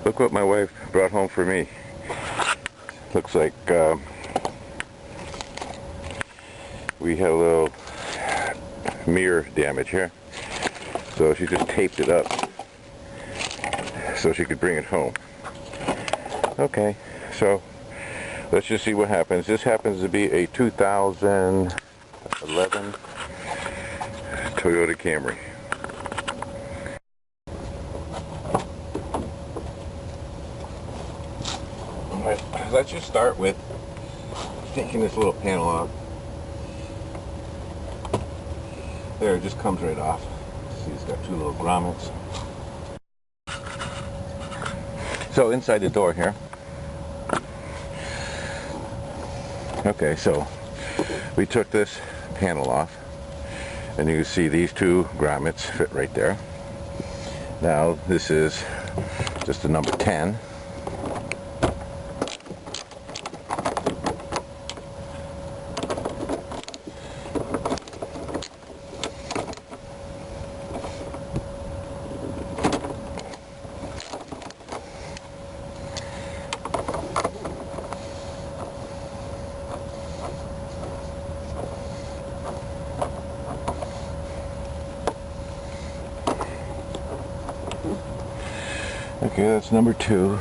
Look what my wife brought home for me. Looks like we had a little mirror damage here, so she just taped it up so she could bring it home. Okay, so let's just see what happens. This happens to be a 2011 Toyota Camry. Alright, let's just start with taking this little panel off. There, it just comes right off. See, it's got two little grommets. So inside the door here. Okay, so we took this panel off, and you can see these two grommets fit right there. Now this is just the number 10. Okay, that's number 2.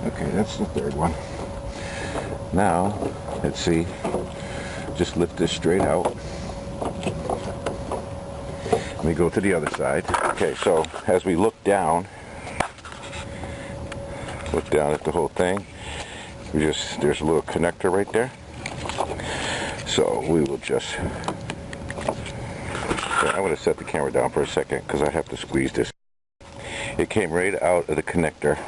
Okay, that's the 3rd one. Now, let's see. Just lift this straight out. Let me go to the other side. Okay, so as we look down at the whole thing, there's a little connector right there. So we will just, I'm going to set the camera down for a second because I have to squeeze this. It came right out of the connector.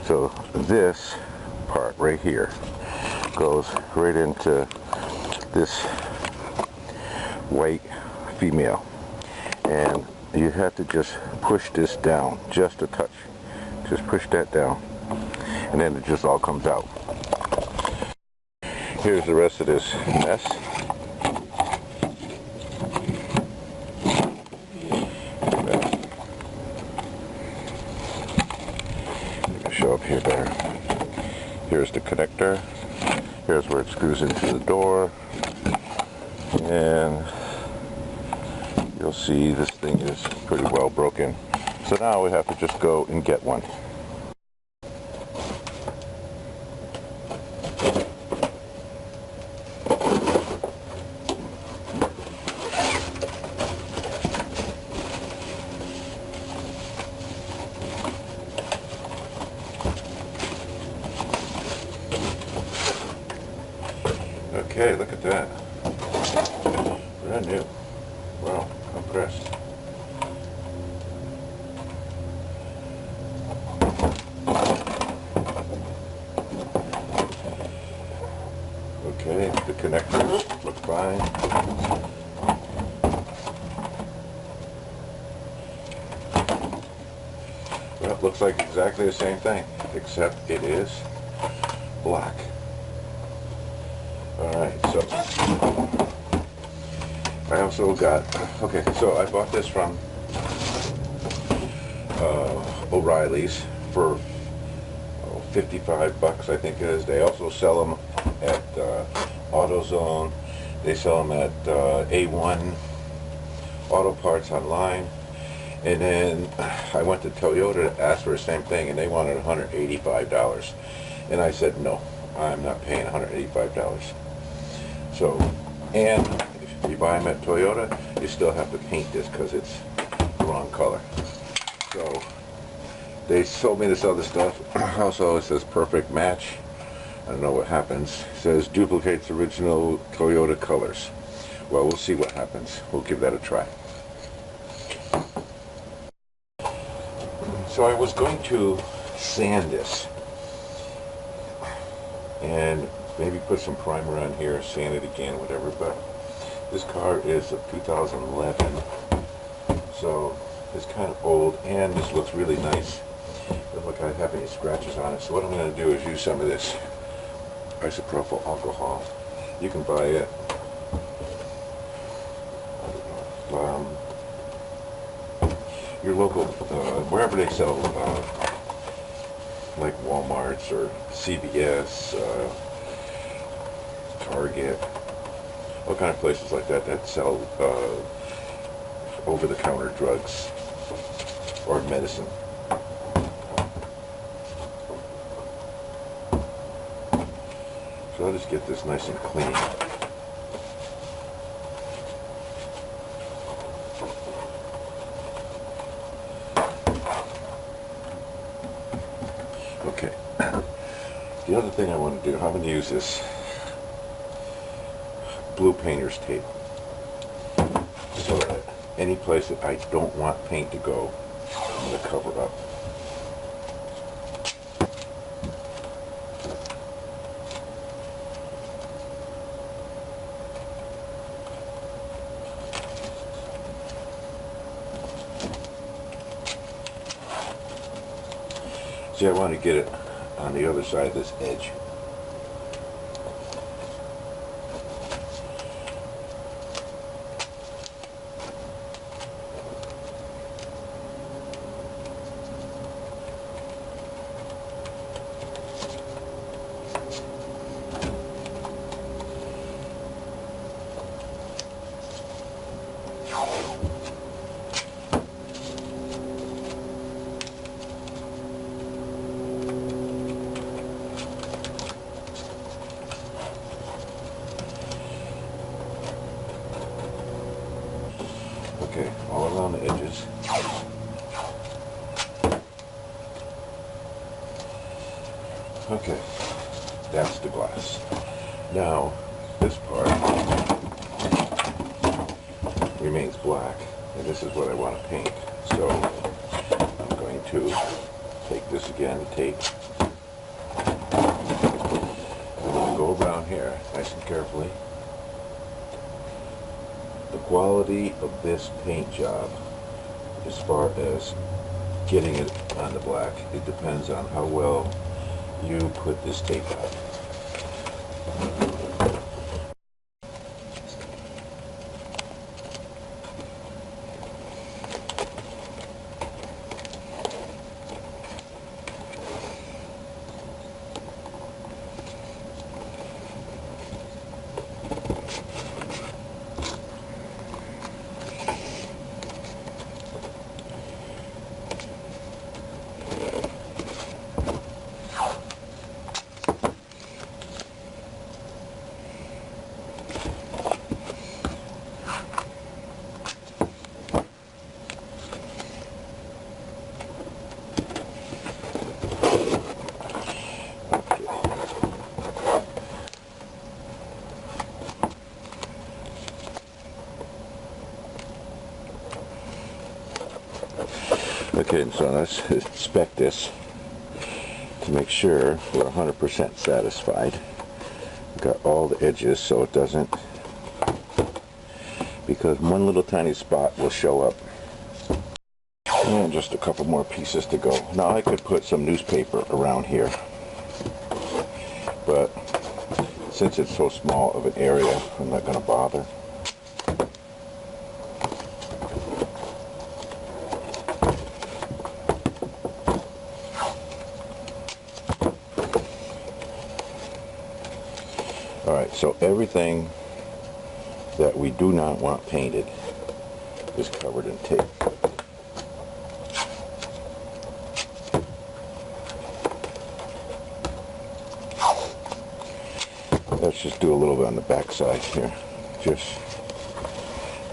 So this part right here goes right into this white female. And you have to just push this down just a touch. Just push that down. And then it just all comes out. Here's the rest of this mess. I'll show up here better. Here's the connector. Here's where it screws into the door. And you'll see this thing is pretty well broken. So now we have to just go and get one. Okay, look at that. Brand new. Wow, I'm impressed. Okay, the connectors look fine. Well, it looks like exactly the same thing, except it is black. Alright, so I also got, okay, so I bought this from O Reilly's for 55 bucks, I think it is. They also sell them at AutoZone. They sell them at A1 Auto Parts online. And then I went to Toyota to ask for the same thing, and they wanted $185. And I said, no, I'm not paying $185. So, and if you buy them at Toyota, you still have to paint this because it's the wrong color. So, they sold me this other stuff. Also, it says perfect match. I don't know what happens. It says duplicates original Toyota colors. Well, we'll see what happens. We'll give that a try. So I was going to sand this and maybe put some primer on here, sand it again, whatever, but this car is of 2011, so it's kind of old, and this looks really nice. Doesn't look like I have any scratches on it, so what I'm going to do is use some of this isopropyl alcohol You can buy it. Your local, wherever they sell, like Walmart's or CVS, Target, all kind of places like that that sell over-the-counter drugs or medicine. So I'll just get this nice and clean. Okay. The other thing I want to do, I'm going to use this blue painter's tape so that any place that I don't want paint to go, I'm going to cover up. See, I want to get it on the other side of this edge. Okay, all around the edges. Okay, that's the glass. Now, this part remains black, and this is what I want to paint. So, I'm going to take this again, tape. I'm going to go around here, nice and carefully. The quality of this paint job, as far as getting it on the black, it depends on how well you put this tape on. Okay, so let's inspect this to make sure we're 100% satisfied. We've got all the edges so it doesn't, because one little tiny spot will show up. And just a couple more pieces to go. Now I could put some newspaper around here, but since it's so small of an area, I'm not going to bother. Alright, so everything that we do not want painted is covered in tape. Let's just do a little bit on the back side here. Just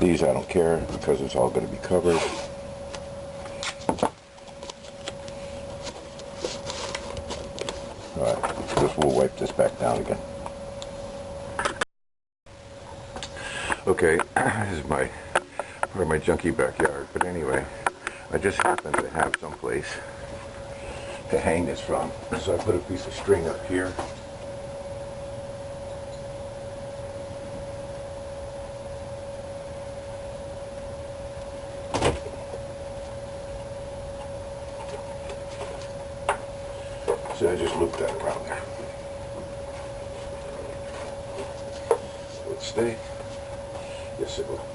these I don't care because it's all going to be covered. Alright, just we'll wipe this back down again. Okay, this is part of my junky backyard, but anyway, I just happen to have some place to hang this from, so I put a piece of string up here. So I just looped that around there. stay? Yes, it will.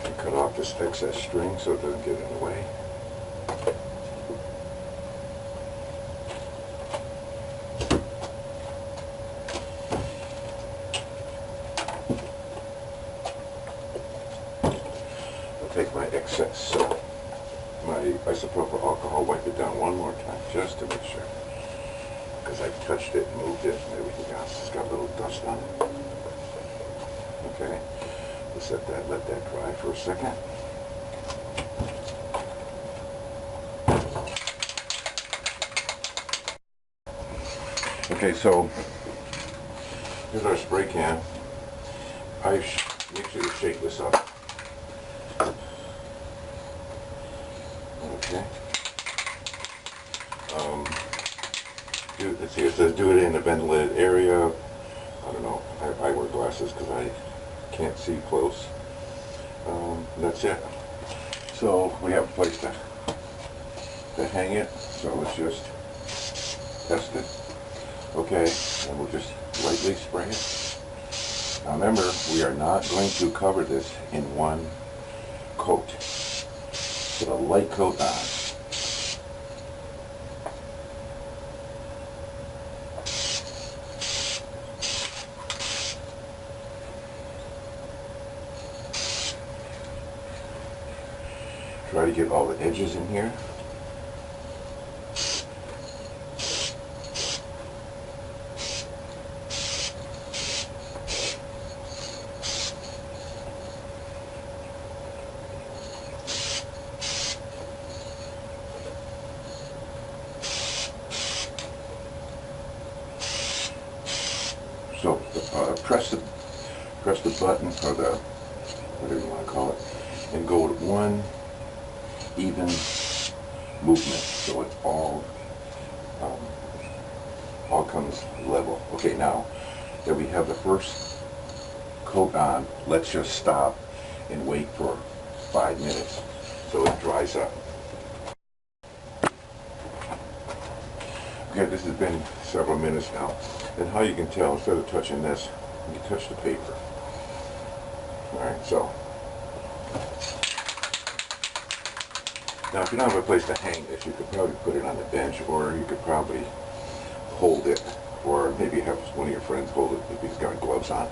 And cut off this excess string so it doesn't get in the way. I'll take my excess, my isopropyl alcohol, wipe it down one more time just to make sure. Because I've touched it and moved it and everything else. It's got a little dust on it. Okay, let's let that dry for a second. Okay, so here's our spray can. Make sure you shake this up. Okay. Let's see, it says do it in a ventilated area. I don't know. I wear glasses because I can't see close. That's it. So we have a place to hang it. So let's just test it. Okay, and we'll just lightly spray it. Now remember, we are not going to cover this in one coat. Put a light coat on. Try to get all the edges in here. So press the button, or the whatever you want to call it, and go with one even movement, so it all comes level. Okay, now that we have the first coat on, let's just stop and wait for 5 minutes so it dries up. Okay, this has been several minutes now, and how you can tell, instead of touching this, you can touch the paper. Alright, so now if you don't have a place to hang this, you could probably put it on the bench, or you could probably hold it, or maybe have one of your friends hold it if he's got gloves on.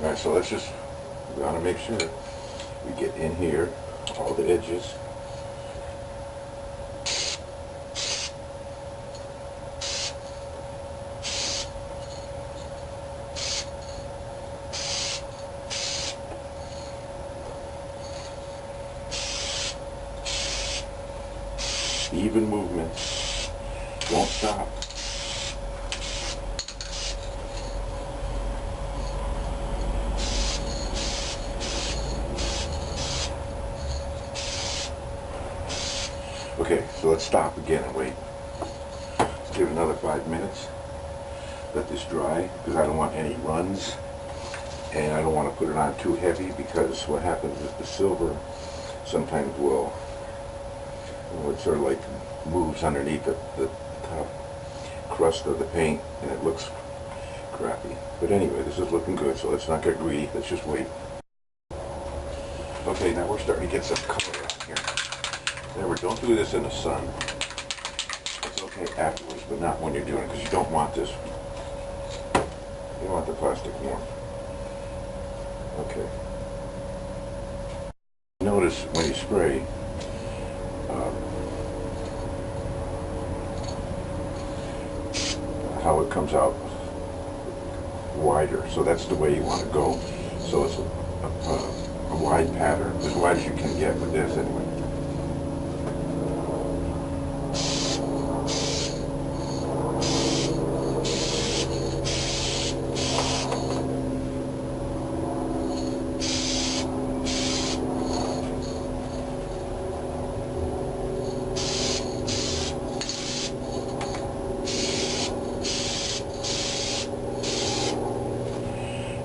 Alright, so let's just, we want to make sure we get in here, all the edges. Even movement. Won't stop. Okay, so let's stop again and wait. Let's give it another 5 minutes. Let this dry, because I don't want any runs, and I don't want to put it on too heavy, because what happens is the silver sometimes will, it sort of like moves underneath the top crust of the paint, and it looks crappy. But anyway, this is looking good, so let's not get greedy. Let's just wait. Okay, now we're starting to get some color out here. Remember, don't do this in the sun. It's okay afterwards, but not when you're doing it, because you don't want this. You don't want the plastic warm. Okay. Notice when you spray, how it comes out wider. So that's the way you want to go. So it's a wide pattern, as wide as you can get with this anyway.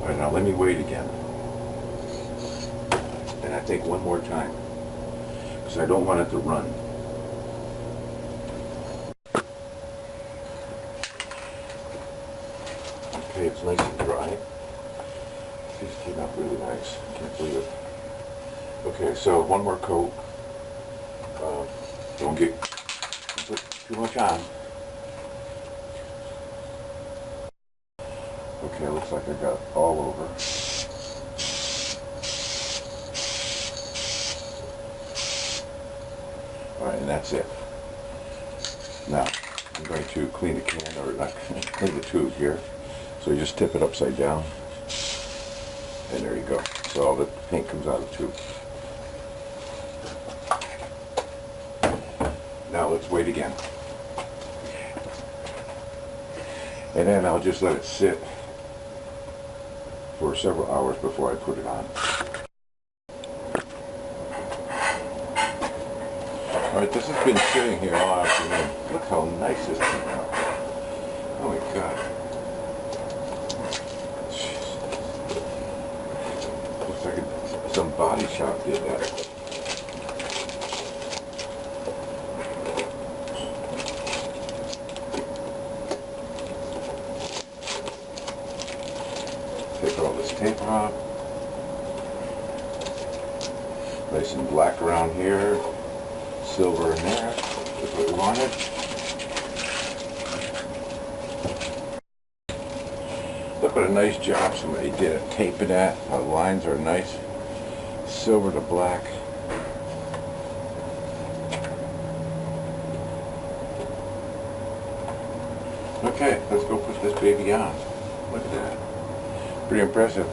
Alright, now let me wait again. And I think one more time, because I don't want it to run. Okay, it's nice and dry. These came out really nice. I can't believe it. Okay, so one more coat. Don't put too much on. Okay, looks like I got it all over. Alright, and that's it. Now, I'm going to clean the can, or not clean the tube here. So you just tip it upside down. And there you go. So all the paint comes out of the tube. Now let's wait again. And then I'll just let it sit for several hours before I put it on. Alright, this has been sitting here all afternoon. Look how nice this came out. Oh my god. Jeez. Looks like some body shop did that. Take all this tape off. Nice and black around here. Silver in there. That's what we wanted. Look what a nice job somebody did at taping that. The lines are nice. Silver to black. Okay, let's go put this baby on. Look at that. Pretty impressive.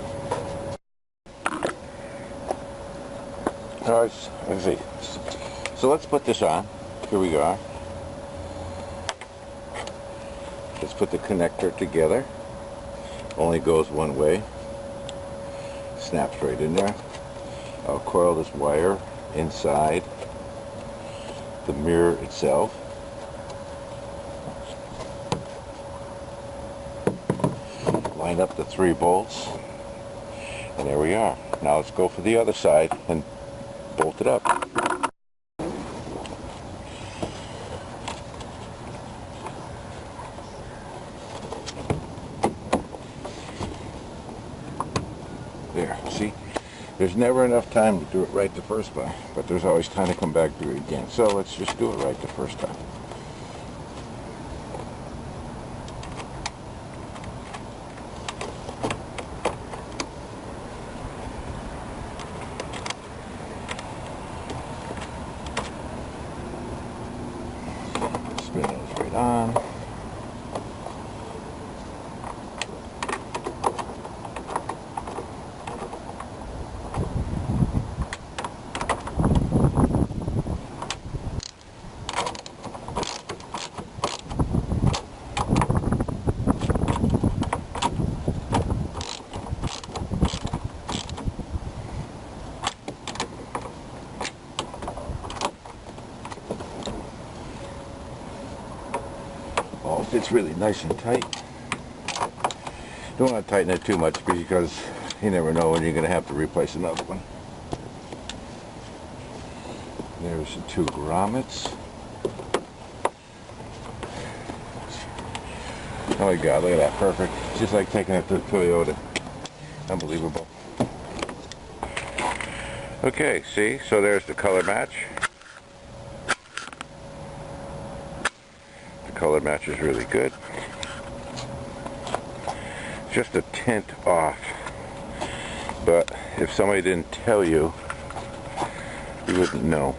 Alright, let's see. So let's put this on. Here we go. Let's put the connector together. Only goes one way. Snaps right in there. I'll coil this wire inside the mirror itself. Line up the 3 bolts. And there we are. Now let's go for the other side and bolt it up. There, see? There's never enough time to do it right the first time, but there's always time to come back and do it again. So let's just do it right the first time. Spin those right on. Oh, it fits really nice and tight. Don't want to tighten it too much because you never know when you're going to have to replace another one. There's the 2 grommets. Oh my god, look at that, perfect. It's just like taking it to Toyota. Unbelievable. Okay, see, so there's the color match. The color match is really good. Just a tint off. But if somebody didn't tell you, you wouldn't know.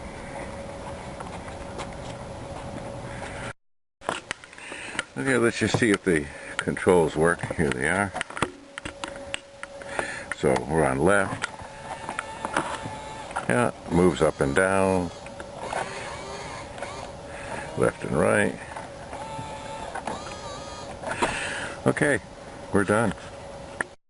Okay, let's just see if the controls work. Here they are. So we're on left. Yeah, moves up and down. Left and right. Okay, we're done.